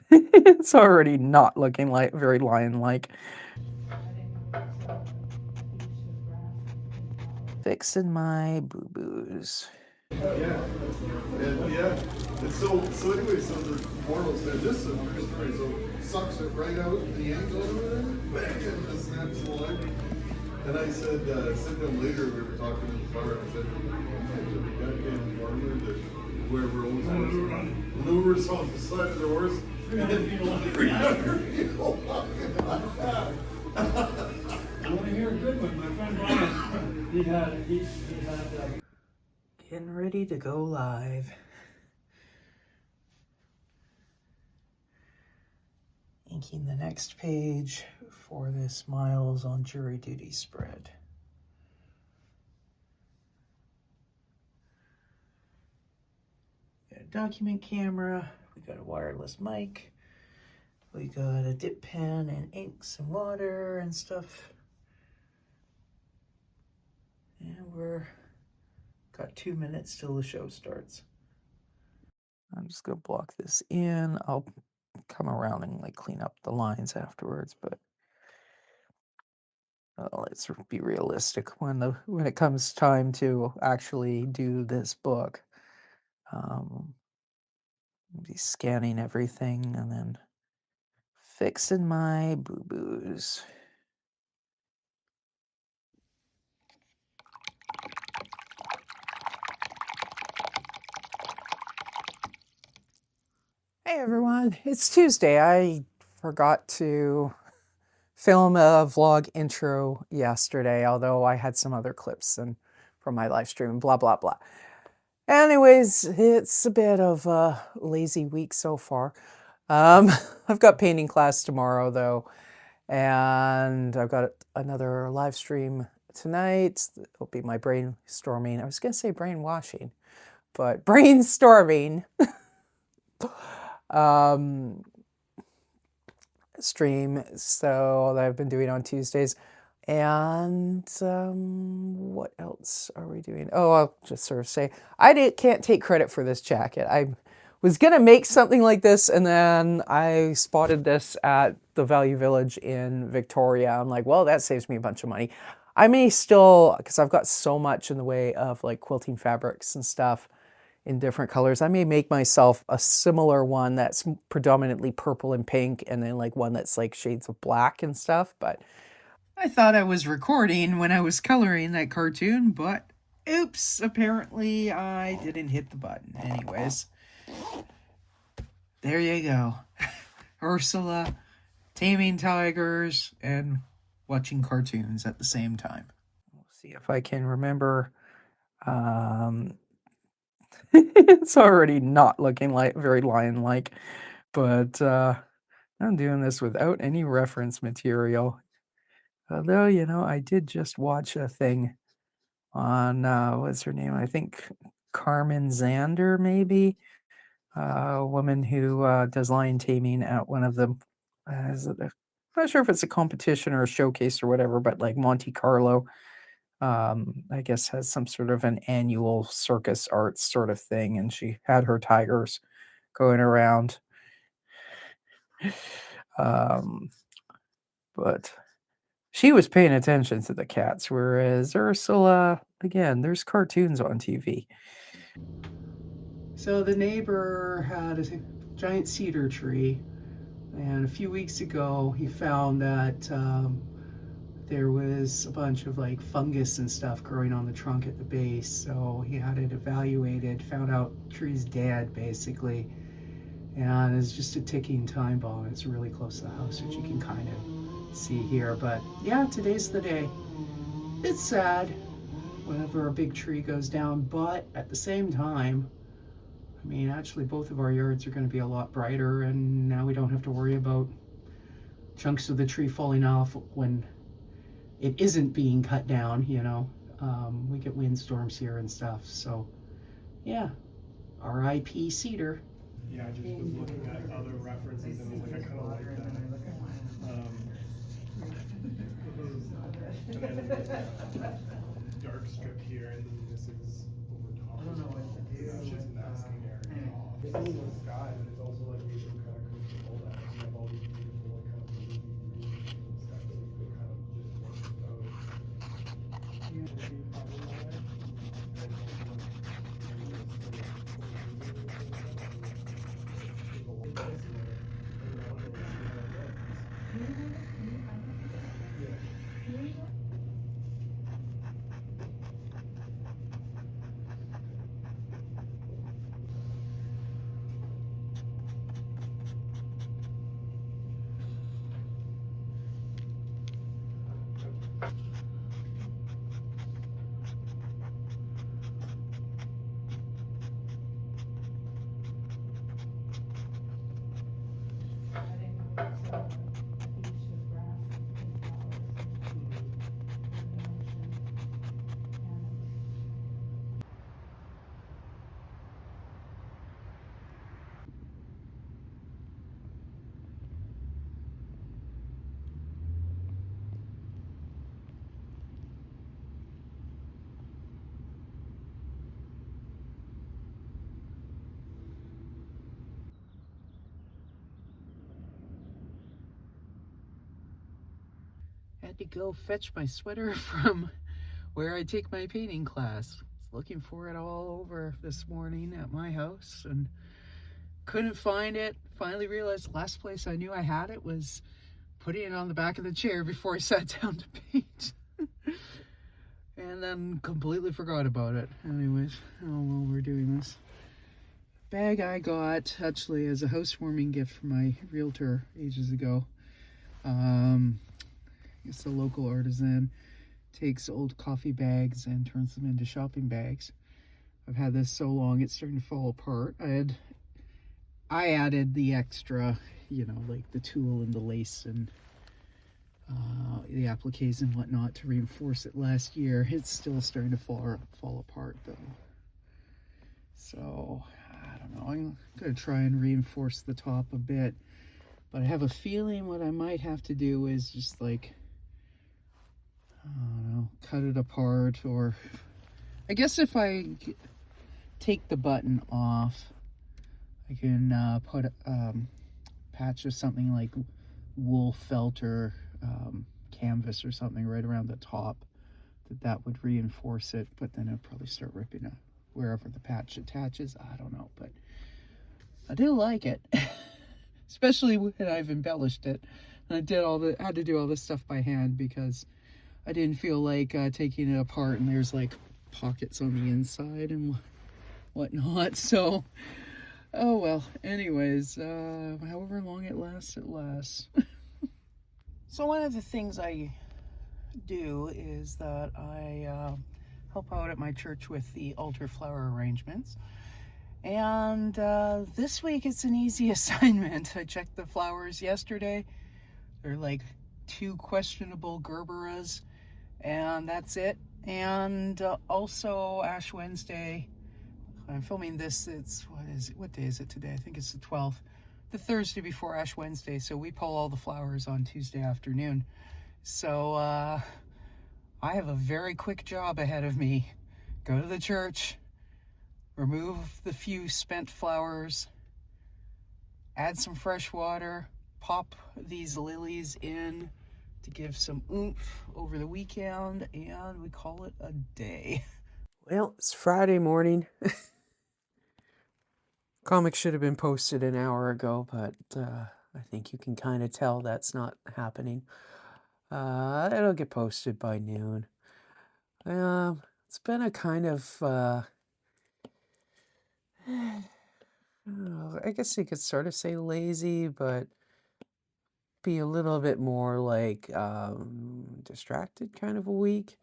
It's already not looking like very lion-like. Fixing my boo-boos. Yeah, and yeah, and so anyway, so the morals there. This is a true story. So sucks it right out the angle over there, bang, and just snaps the leg. And I said, sitting down later, we were talking in the car. I said, "Imagine the goddamn farmer that whoever owns lures on the side of the horse, and then people want to I want to hear a good one. My friend Brian, he had. Getting ready to go live. Inking the next page for this Miles on jury duty spread. Got a document camera, we got a wireless mic, we got a dip pen and inks and water and stuff. And we're got 2 minutes till the show starts. I'm just gonna block this in. I'll come around and like clean up the lines afterwards, but let's be realistic. When it comes time to actually do this book, be scanning everything and then fixing my boo-boos. Hey everyone, it's Tuesday. I forgot to film a vlog intro yesterday, although I had some other clips from my live stream, blah, blah, blah. Anyways, it's a bit of a lazy week so far. I've got painting class tomorrow though, and I've got another live stream tonight. It'll be my brainstorming. I was gonna say brainwashing, but brainstorming stream, so that I've been doing on Tuesdays. And what else are we doing? Oh, I'll just sort of say, can't take credit for this jacket. I was gonna make something like this, and then I spotted this at the Value Village in Victoria. I'm like, well, that saves me a bunch of money. I may still, because I've got so much in the way of like quilting fabrics and stuff in different colors, I may make myself a similar one that's predominantly purple and pink, and then like one that's like shades of black and stuff. But I thought I was recording when I was coloring that cartoon, but oops, apparently I didn't hit the button. Anyways, there you go. Ursula taming tigers and watching cartoons at the same time. We'll see if I can remember. It's already not looking like very lion-like, but I'm doing this without any reference material. Although, you know, I did just watch a thing on, what's her name? I think Carmen Zander, maybe? A woman who does lion taming at one of them. I'm not sure if it's a competition or a showcase or whatever, but like Monte Carlo, I guess has some sort of an annual circus arts sort of thing, and she had her tigers going around. But she was paying attention to the cats, whereas Ursula, again, there's cartoons on TV. So the neighbor had a giant cedar tree, and a few weeks ago he found that there was a bunch of like fungus and stuff growing on the trunk at the base. So he had it evaluated, found out the tree's dead basically, and it's just a ticking time bomb. It's really close to the house, which you can kind of see here. But yeah, today's the day. It's sad whenever a big tree goes down, but at the same time, I mean, actually both of our yards are going to be a lot brighter, and now we don't have to worry about chunks of the tree falling off when it isn't being cut down, you know. We get windstorms here and stuff, so yeah, R.I.P. Cedar. Yeah, I just was looking at other references and was like, I kind of like that. And then dark strip here, and then this is over top. I don't know what to do. It's just masking area. It's also the sky, but it's also like you can kind of control Had to go fetch my sweater from where I take my painting class. Was looking for it all over this morning at my house and couldn't find it. Finally realized the last place I knew I had it was putting it on the back of the chair before I sat down to paint. And then completely forgot about it. Anyways, oh well, we're doing this. Bag I got actually as a housewarming gift from my realtor ages ago. It's a local artisan, takes old coffee bags and turns them into shopping bags. I've had this so long it's starting to fall apart. I added the extra, you know, like the tulle and the lace and the appliques and whatnot to reinforce it last year. It's still starting to fall apart though. So I don't know. I'm gonna try and reinforce the top a bit, but I have a feeling what I might have to do is just like, I don't know, cut it apart, or I guess if I take the button off, I can put a patch of something like wool felt or canvas or something right around the top that would reinforce it, but then I'd probably start ripping it wherever the patch attaches. I don't know, but I do like it. Especially when I've embellished it. And I had to do all this stuff by hand because I didn't feel like taking it apart and there's like pockets on the inside and whatnot. So, oh well. Anyways, however long it lasts, it lasts. So one of the things I do is that I help out at my church with the altar flower arrangements. And this week it's an easy assignment. I checked the flowers yesterday. They're like 2 questionable Gerberas, and that's it. And also Ash Wednesday. I'm filming this. What day is it today? I think it's the 12th. The Thursday before Ash Wednesday. So we pull all the flowers on Tuesday afternoon. So I have a very quick job ahead of me. Go to the church, remove the few spent flowers, add some fresh water, pop these lilies in to give some oomph over the weekend, and we call it a day. Well, it's Friday morning. Comic should have been posted an hour ago, but I think you can kind of tell that's not happening. It'll get posted by noon. It's been a kind of, I guess you could sort of say lazy, but be a little bit more like distracted kind of a week.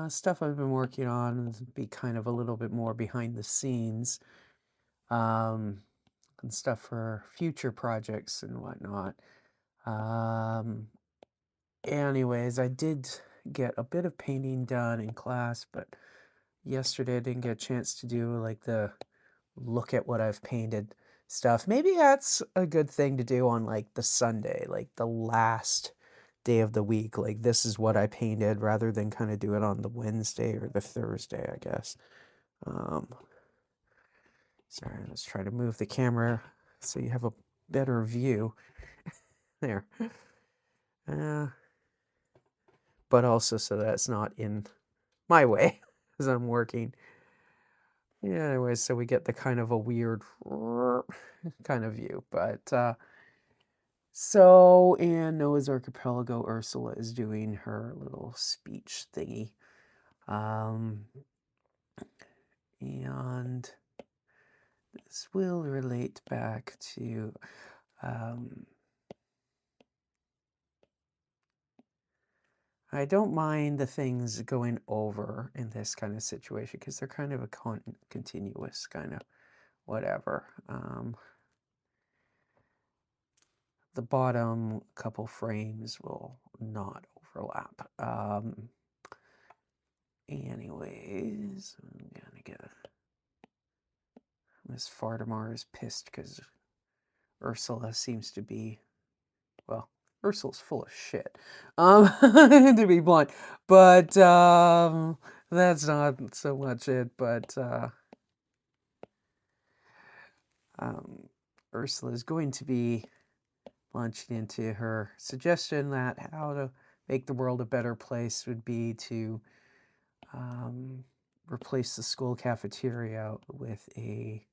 Stuff I've been working on be kind of a little bit more behind the scenes, and stuff for future projects and whatnot. Anyways, I did get a bit of painting done in class, but yesterday I didn't get a chance to do like the look at what I've painted stuff. Maybe that's a good thing to do on like the Sunday, like the last day of the week. Like this is what I painted, rather than kind of do it on the Wednesday or the Thursday, I guess. Sorry, let's try to move the camera so you have a better view. There. But also so that it's not in my way as I'm working. Yeah, anyway, so we get the kind of a weird kind of view. But so in Noah's Archipelago, Ursula is doing her little speech thingy. And this will relate back to I don't mind the things going over in this kind of situation because they're kind of a continuous kind of whatever. The bottom couple frames will not overlap. Anyways, I'm gonna get Miss Fartimar is pissed because Ursula seems to be, well, Ursula's full of shit, to be blunt. But that's not so much it. But Ursula is going to be launching into her suggestion that how to make the world a better place would be to replace the school cafeteria with a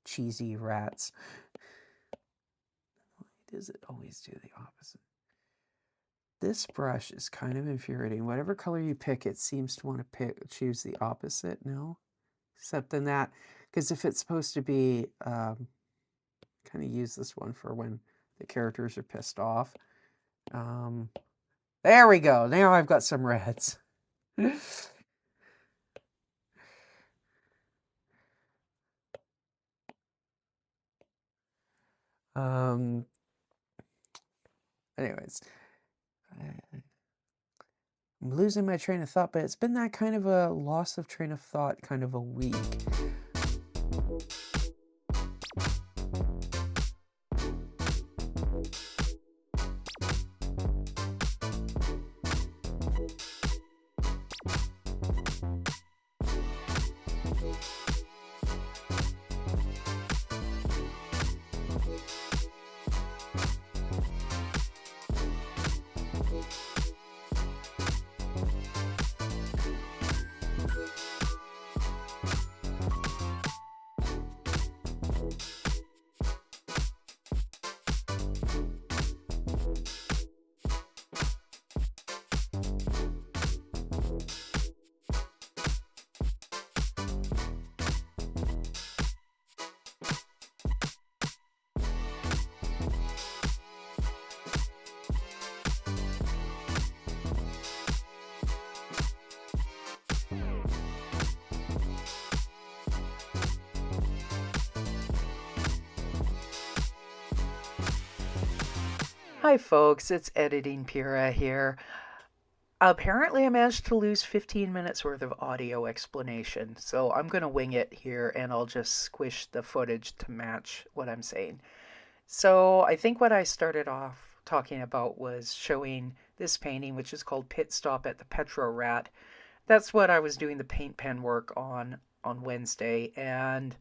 cheesy rats. Why does it always do the opposite? This brush is kind of infuriating. Whatever color you pick, it seems to want to choose the opposite. No, except in that, because if it's supposed to be, kind of use this one for when the characters are pissed off. There we go. Now I've got some reds. Anyways, I'm losing my train of thought, but it's been that kind of a loss of train of thought kind of a week. Hi folks, it's Editing Pyra here. Apparently I managed to lose 15 minutes worth of audio explanation, so I'm going to wing it here and I'll just squish the footage to match what I'm saying. So I think what I started off talking about was showing this painting, which is called Pit Stop at the Petro Rat. That's what I was doing the paint pen work on Wednesday, and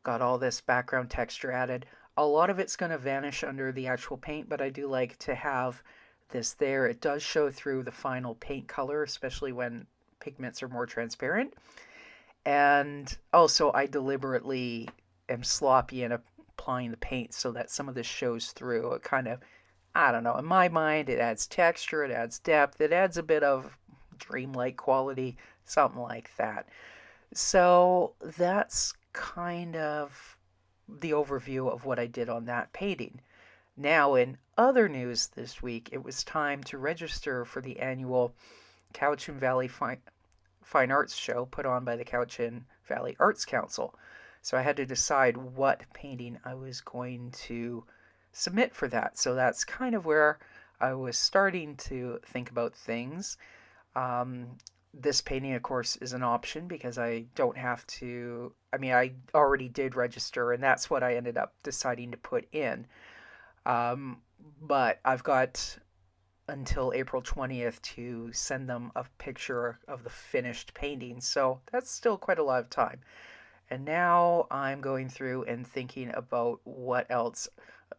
got all this background texture added. A lot of it's going to vanish under the actual paint, but I do like to have this there. It does show through the final paint color, especially when pigments are more transparent. And also I deliberately am sloppy in applying the paint so that some of this shows through. It kind of, I don't know, in my mind it adds texture, it adds depth, it adds a bit of dreamlike quality, something like that. So that's kind of the overview of what I did on that painting. Now, in other news this week, it was time to register for the annual Cowichan Valley Fine Arts Show put on by the Cowichan Valley Arts Council. So I had to decide what painting I was going to submit for that. So that's kind of where I was starting to think about things. This painting, of course, is an option because I don't have to. I mean, I already did register, and that's what I ended up deciding to put in. But I've got until April 20th to send them a picture of the finished painting, so that's still quite a lot of time. And now I'm going through and thinking about what else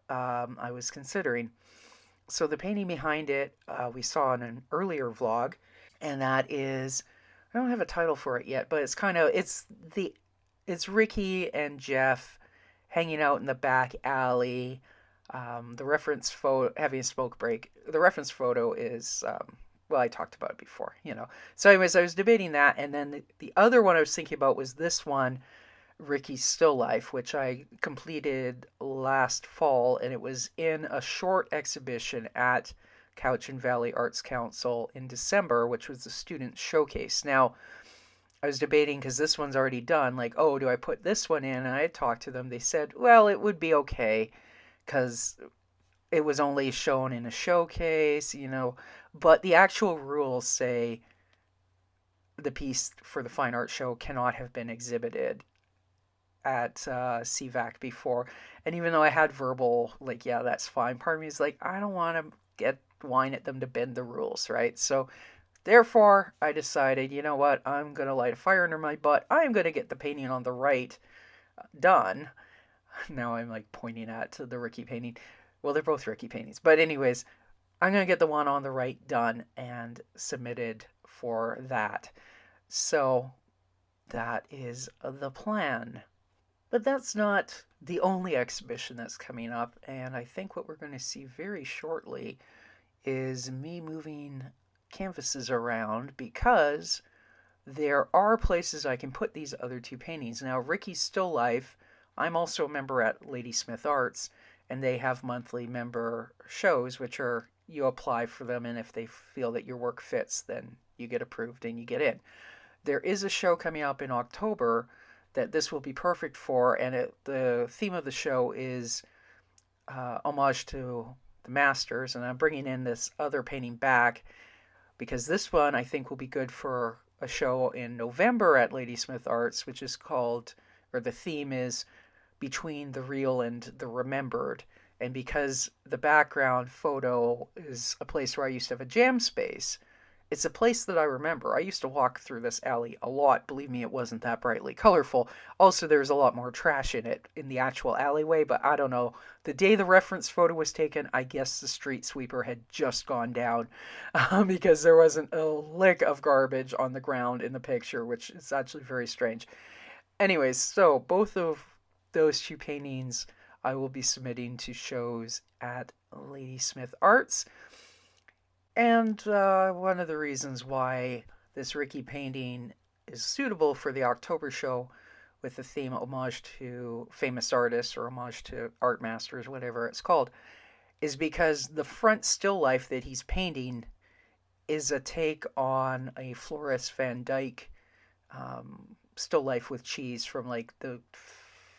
I was considering. So the painting behind it we saw in an earlier vlog, and that is, I don't have a title for it yet, but it's the it's Ricky and Jeff hanging out in the back alley. The reference photo, having a smoke break. The reference photo is, well, I talked about it before, you know. So, anyways, I was debating that, and then the other one I was thinking about was this one, Ricky's Still Life, which I completed last fall, and it was in a short exhibition at Cowichan Valley Arts Council in December, which was the student showcase. Now, I was debating because this one's already done, like, oh, do I put this one in? And I had talked to them. They said, well, it would be okay because it was only shown in a showcase, you know, but the actual rules say the piece for the fine art show cannot have been exhibited at CVAC before. And even though I had verbal, like, yeah, that's fine, part of me is like, I don't want to whine at them to bend the rules, right? So therefore, I decided, you know what, I'm going to light a fire under my butt. I'm going to get the painting on the right done. Now I'm like pointing at the Ricky painting. Well, they're both Ricky paintings. But anyways, I'm going to get the one on the right done and submitted for that. So that is the plan. But that's not the only exhibition that's coming up. And I think what we're going to see very shortly is me moving canvases around because there are places I can put these other two paintings. Now, Ricky's Still Life, I'm also a member at Ladysmith Arts, and they have monthly member shows, which are you apply for them, and if they feel that your work fits, then you get approved and you get in. There is a show coming up in October that this will be perfect for, and the theme of the show is homage to the masters, and I'm bringing in this other painting back because this one I think will be good for a show in November at Ladysmith Arts, which is called, or the theme is Between the Real and the Remembered. And because the background photo is a place where I used to have a jam space, it's a place that I remember. I used to walk through this alley a lot. Believe me, it wasn't that brightly colorful. Also, there's a lot more trash in it in the actual alleyway, but I don't know. The day the reference photo was taken, I guess the street sweeper had just gone down because there wasn't a lick of garbage on the ground in the picture, which is actually very strange. Anyways, so both of those two paintings I will be submitting to shows at Ladysmith Arts. And one of the reasons why this Ricky painting is suitable for the October show with the theme homage to famous artists or homage to art masters, whatever it's called, is because the front still life that he's painting is a take on a Floris Van Dyke still life with cheese from like the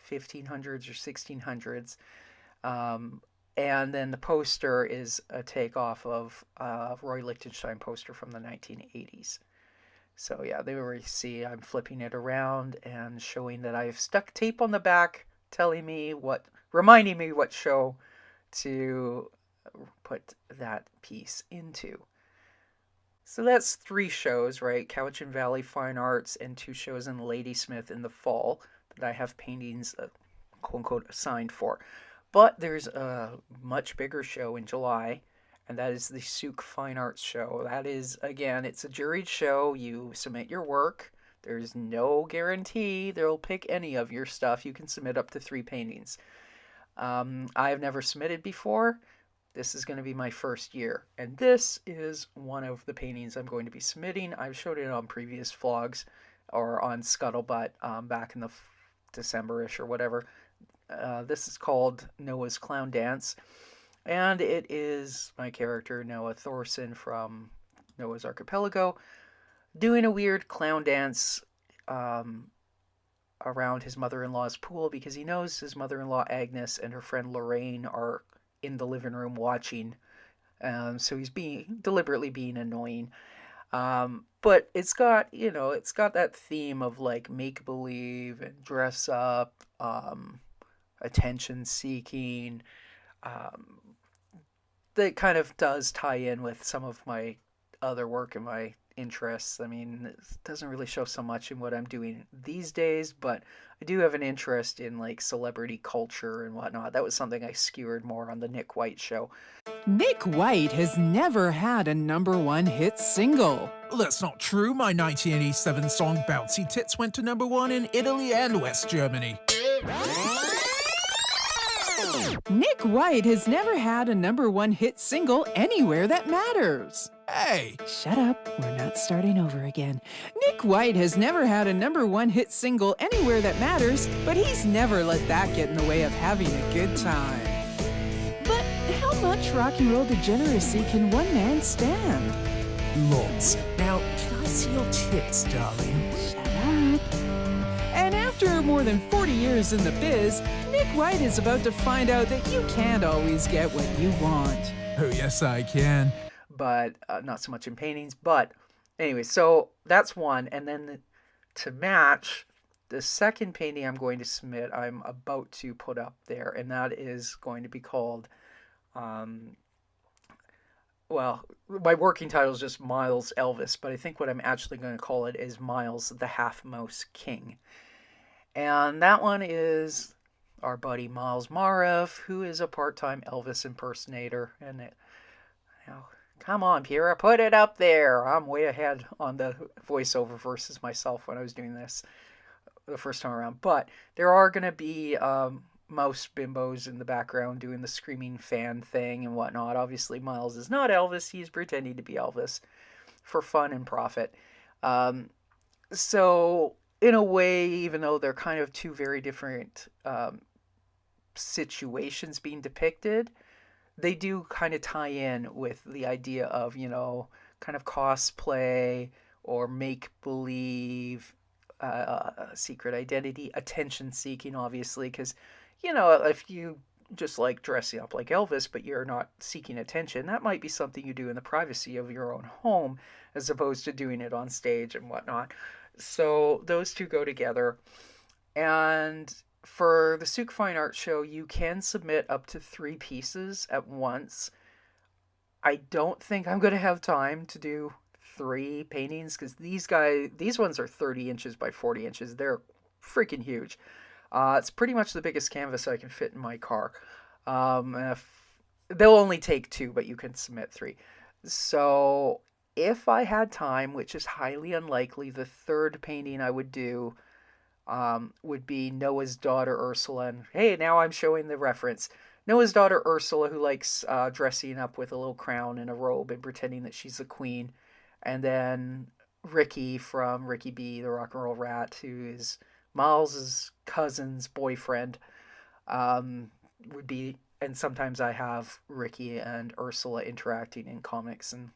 1500s or 1600s. And then the poster is a takeoff of a Roy Lichtenstein poster from the 1980s. So yeah, there you see I'm flipping it around and showing that I've stuck tape on the back reminding me what show to put that piece into. So that's 3 shows, right? Cowichan Valley Fine Arts and 2 shows in Ladysmith in the fall that I have paintings, quote-unquote, assigned for. But there's a much bigger show in July, and that is the Souk Fine Arts Show. That is, again, it's a juried show. You submit your work. There's no guarantee they'll pick any of your stuff. You can submit up to 3 paintings. I've never submitted before. This is going to be my first year. And this is one of the paintings I'm going to be submitting. I've showed it on previous vlogs or on Scuttlebutt back in the December-ish or whatever. This is called Noah's Clown Dance, and it is my character Noah Thorson from Noah's Archipelago doing a weird clown dance around his mother-in-law's pool because he knows his mother-in-law Agnes and her friend Lorraine are in the living room watching, so he's deliberately being annoying. But it's got that theme of like make-believe and dress up, attention seeking, that kind of does tie in with some of my other work in my interests. I mean, it doesn't really show so much in what I'm doing these days, but I do have an interest in like celebrity culture and whatnot. That was something I skewered more on the Nick White show. Nick White has never had a #1 hit single. That's not true. My 1987 song Bouncy Tits went to #1 in Italy and West Germany. Nick White has never had a #1 hit single anywhere that matters. Hey! Shut up, we're not starting over again. Nick White has never had a #1 hit single anywhere that matters, but he's never let that get in the way of having a good time. But how much rock and roll degeneracy can one man stand? Lots. Now, can I see your tits, darling? Shut up. And after more than 40 years in the biz, Nick White is about to find out that you can't always get what you want. Oh, yes, I can. But not so much in paintings. But anyway, so that's one. And then to match, the second painting I'm going to submit, I'm about to put up there, and that is going to be called, well, my working title is just Miles Elvis, but I think what I'm actually going to call it is Miles the Half Mouse King. And that one is our buddy Miles Marev, who is a part-time Elvis impersonator. And come on, Pyra, put it up there. I'm way ahead on the voiceover versus myself when I was doing this the first time around. But there are going to be mouse bimbos in the background doing the screaming fan thing and whatnot. Obviously, Miles is not Elvis. He's pretending to be Elvis for fun and profit. So, in a way, even though they're kind of two very different situations being depicted, they do kind of tie in with the idea of, you know, kind of cosplay or make-believe, secret identity, attention-seeking, obviously, because, you know, if you just like dressing up like Elvis, but you're not seeking attention, that might be something you do in the privacy of your own home, as opposed to doing it on stage and whatnot. So those two go together. And for the Souk Fine Art Show, you can submit up to 3 pieces at once. I don't think I'm going to have time to do 3 paintings, because these ones are 30 inches by 40 inches. They're freaking huge. It's pretty much the biggest canvas I can fit in my car. They'll only take 2, but you can submit 3. So if I had time, which is highly unlikely, the third painting I would do would be Noah's daughter Ursula. And hey, now I'm showing the reference. Noah's daughter Ursula, who likes dressing up with a little crown and a robe and pretending that she's the queen. And then Ricky from Ricky B, the Rock and Roll Rat, who is Miles's cousin's boyfriend, would be. And sometimes I have Ricky and Ursula interacting in comics and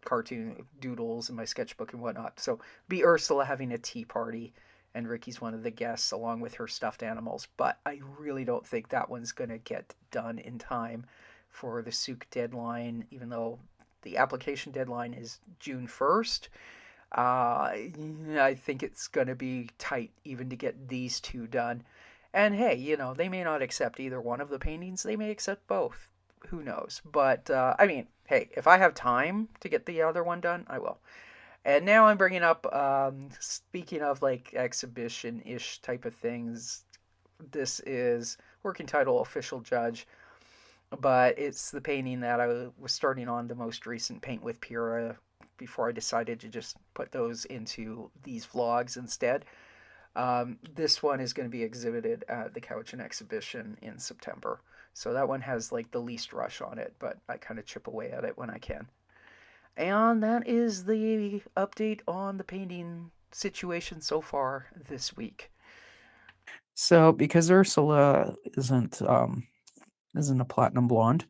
cartoon doodles in my sketchbook and whatnot. So be Ursula having a tea party, and Ricky's one of the guests along with her stuffed animals. But I really don't think that one's going to get done in time for the Souk deadline, even though the application deadline is June 1st. I think it's going to be tight even to get these 2 done. And hey, you know, they may not accept either one of the paintings. They may accept both. Who knows? But, I mean, hey, if I have time to get the other one done, I will. And now I'm bringing up, speaking of like exhibition-ish type of things, this is working title Official Judge, but it's the painting that I was starting on the most recent Paint with Pyra before I decided to just put those into these vlogs instead. This one is going to be exhibited at the Cowichan exhibition in September. So that one has like the least rush on it, but I kind of chip away at it when I can. And that is the update on the painting situation so far this week. So because Ursula isn't a platinum blonde,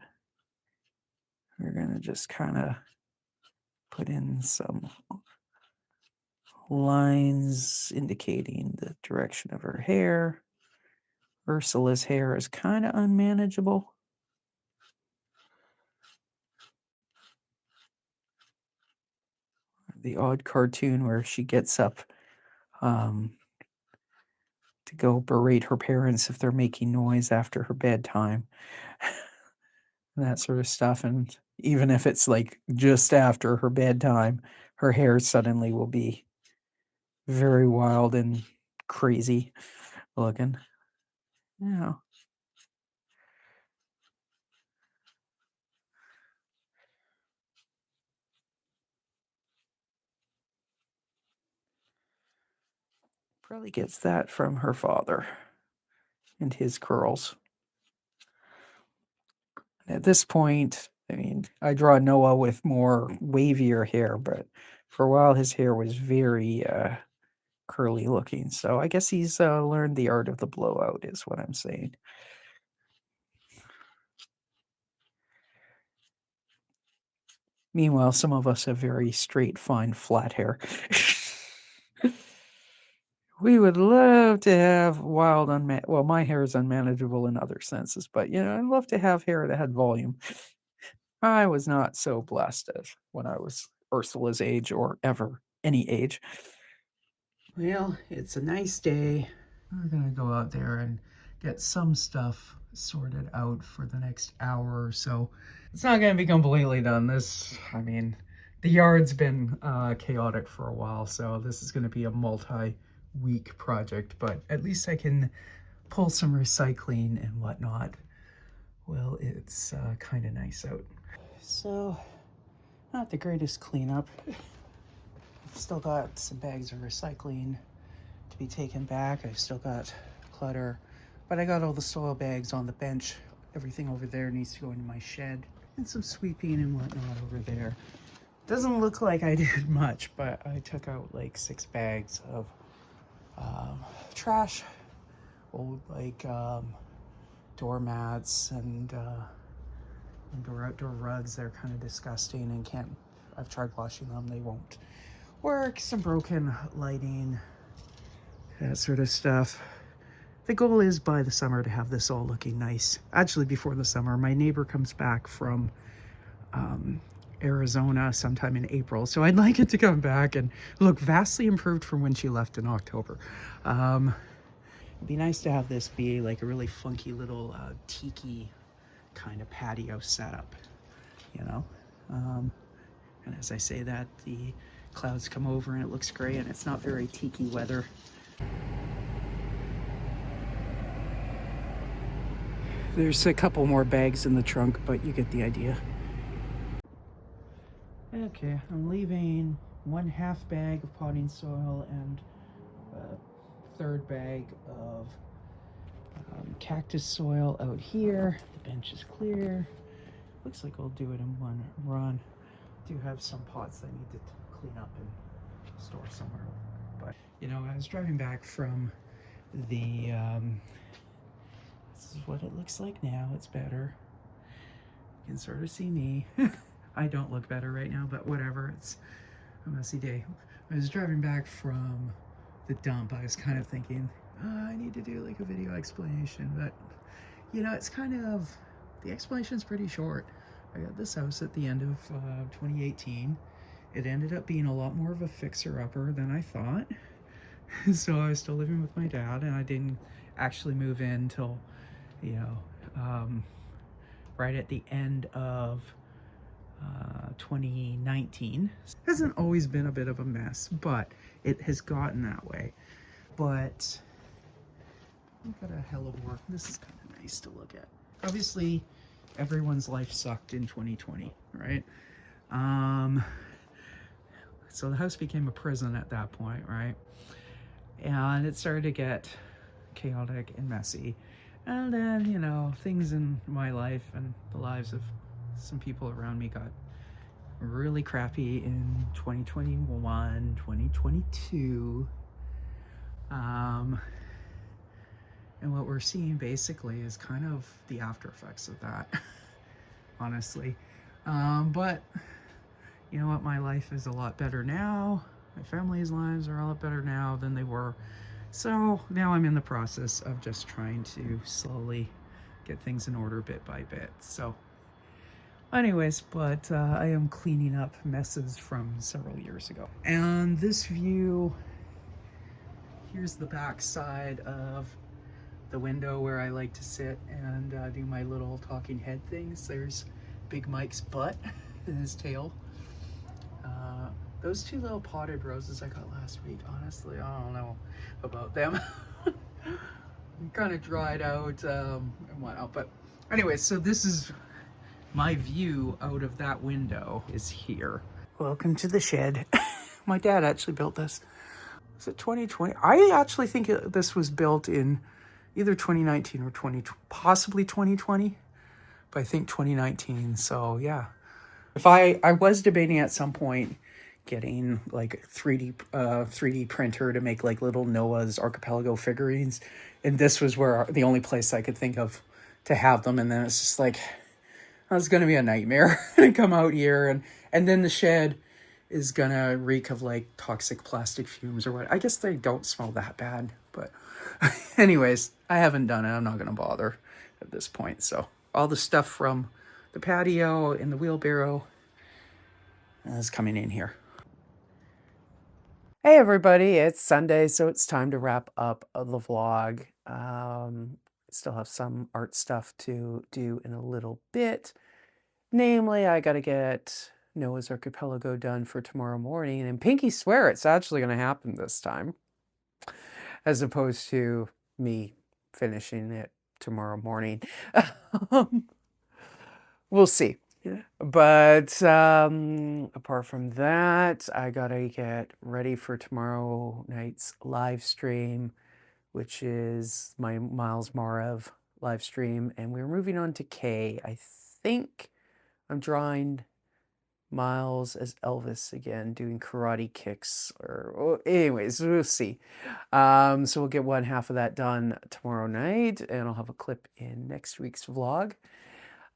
we're gonna just kind of put in some lines indicating the direction of her hair. Ursula's hair is kind of unmanageable. The odd cartoon where she gets up to go berate her parents if they're making noise after her bedtime. And that sort of stuff. And even if it's like just after her bedtime, her hair suddenly will be very wild and crazy looking. Yeah. Probably gets that from her father and his curls. At this point, I mean, I draw Noah with more wavier hair, but for a while his hair was very curly looking. So I guess he's learned the art of the blowout, is what I'm saying. Meanwhile, some of us have very straight, fine, flat hair. We would love to have wild, well, my hair is unmanageable in other senses, but I'd love to have hair that had volume. I was not so blessed as when I was Ursula's age or ever any age. Well, it's a nice day. We're gonna go out there and get some stuff sorted out for the next hour or so. It's not gonna be completely done. I mean, the yard's been chaotic for a while, so this is gonna be a multi-week project, but at least I can pull some recycling and whatnot. Well, it's kind of nice out. So, not the greatest cleanup. I've still got some bags of recycling to be taken back. I've still got clutter, but I got all the soil bags on the bench. Everything over there needs to go into my shed, and some sweeping and whatnot over there. Doesn't look like I did much, but I took out like 6 bags of trash, old doormats and outdoor rugs. They're kind of disgusting and I've tried washing them, they won't work. Some broken lighting, that sort of stuff. The goal is by the summer to have this all looking nice. Actually, before the summer, my neighbor comes back from Arizona sometime in April, so I'd like it to come back and look vastly improved from when she left in October. It'd be nice to have this be like a really funky little tiki kind of patio setup, and as I say that, the clouds come over and it looks gray and it's not very tiki weather. There's a couple more bags in the trunk, but you get the idea. Okay, I'm leaving 1/2 bag of potting soil and a 1/3 bag of cactus soil out here. The bench is clear. Looks like I'll do it in one run. I do have some pots that I need to clean up and store somewhere. But I was driving back from the this is what it looks like now. It's better. You can sort of see me. I don't look better right now, but whatever. It's a messy day. I was driving back from the dump. I was kind of thinking, I need to do like a video explanation, but it's kind of, the explanation's pretty short. I got this house at the end of 2018. It ended up being a lot more of a fixer-upper than I thought. So I was still living with my dad, and I didn't actually move in until, right at the end of 2019. It hasn't always been a bit of a mess, but it has gotten that way. But I've got a hell of work. This is kind of nice to look at. Obviously, everyone's life sucked in 2020, right? So the house became a prison at that point, right? And it started to get chaotic and messy. And then, things in my life and the lives of some people around me got really crappy in 2021, 2022. And what we're seeing basically is kind of the after effects of that, honestly. But you know what? My life is a lot better now. My family's lives are a lot better now than they were. So now I'm in the process of just trying to slowly get things in order bit by bit. So anyways, but I am cleaning up messes from several years ago. And this view, here's the back side of the window where I like to sit and do my little talking head things. There's Big Mike's butt and his tail. Those two little potted roses I got last week, honestly, I don't know about them. Kind of dried out and whatnot. But anyway, so this is my view out of that window is here. Welcome to the shed. My dad actually built this. Is it 2020? I actually think this was built in either 2019 or possibly 2020. But I think 2019. So yeah. If I was debating at some point getting like 3D printer to make like little Noah's Archipelago figurines, and this was where the only place I could think of to have them. And then it's just like, oh, it's gonna be a nightmare to come out here, and then the shed is gonna reek of like toxic plastic fumes or what. I guess they don't smell that bad, but anyways, I haven't done it. I'm not gonna bother at this point. So all the stuff from the patio and the wheelbarrow is coming in here. Hey everybody, it's Sunday, so it's time to wrap up the vlog. Still have some art stuff to do in a little bit. Namely, I gotta get Noah's Archipelago done for tomorrow morning, and Pinky swear it's actually gonna happen this time, as opposed to me finishing it tomorrow morning. We'll see. Yeah. But apart from that, I gotta get ready for tomorrow night's live stream, which is my Miles Marev live stream, and we're moving on to K. I think I'm drawing Miles as Elvis again, doing karate kicks, or anyways, we'll see. So we'll get one half of that done tomorrow night, and I'll have a clip in next week's vlog.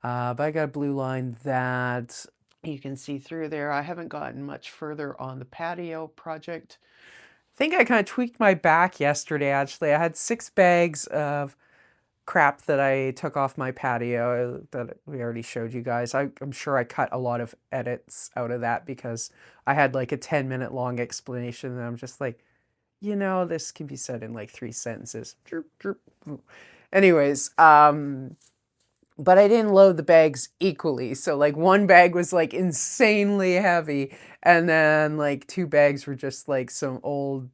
But I got a blue line that you can see through there. I haven't gotten much further on the patio project. I think I kind of tweaked my back yesterday, actually. I had 6 bags of crap that I took off my patio that we already showed you guys. I'm sure I cut a lot of edits out of that because I had like a 10-minute long explanation, and I'm just like, you know, this can be said in like 3 sentences. Anyways, but I didn't load the bags equally. So like one bag was like insanely heavy, and then like 2 bags were just like some old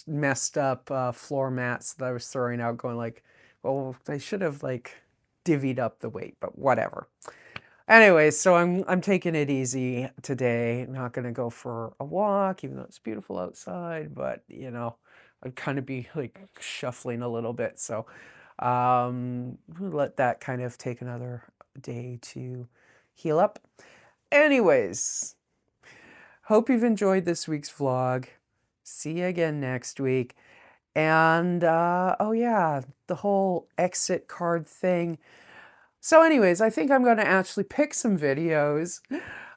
messed up floor mats that I was throwing out, going like, well, I should have like divvied up the weight, but whatever. Anyway, so I'm taking it easy today. I'm not gonna go for a walk, even though it's beautiful outside, but you know, I'd kind of be like shuffling a little bit. So we'll let that kind of take another day to heal up. Anyways, hope you've enjoyed this week's vlog. See you again next week. And oh yeah, the whole exit card thing. So anyways, I think I'm going to actually pick some videos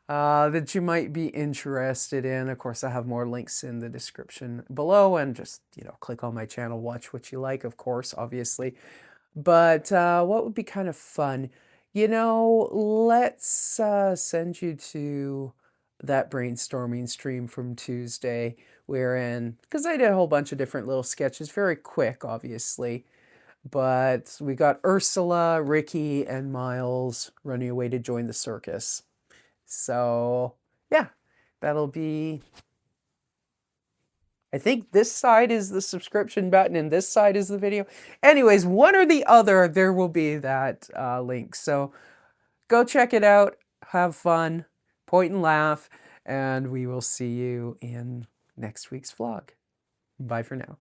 that you might be interested in. Of course, I have more links in the description below, and just, you know, click on my channel, watch what you like, of course, obviously. But what would be kind of fun, you know, let's send you to that brainstorming stream from Tuesday, wherein, because I did a whole bunch of different little sketches, very quick, obviously. But we got Ursula, Ricky, and Miles running away to join the circus. So, yeah, that'll be... I think this side is the subscription button and this side is the video. Anyways, one or the other, there will be that link. So, go check it out, have fun, point and laugh, and we will see you in next week's vlog. Bye for now.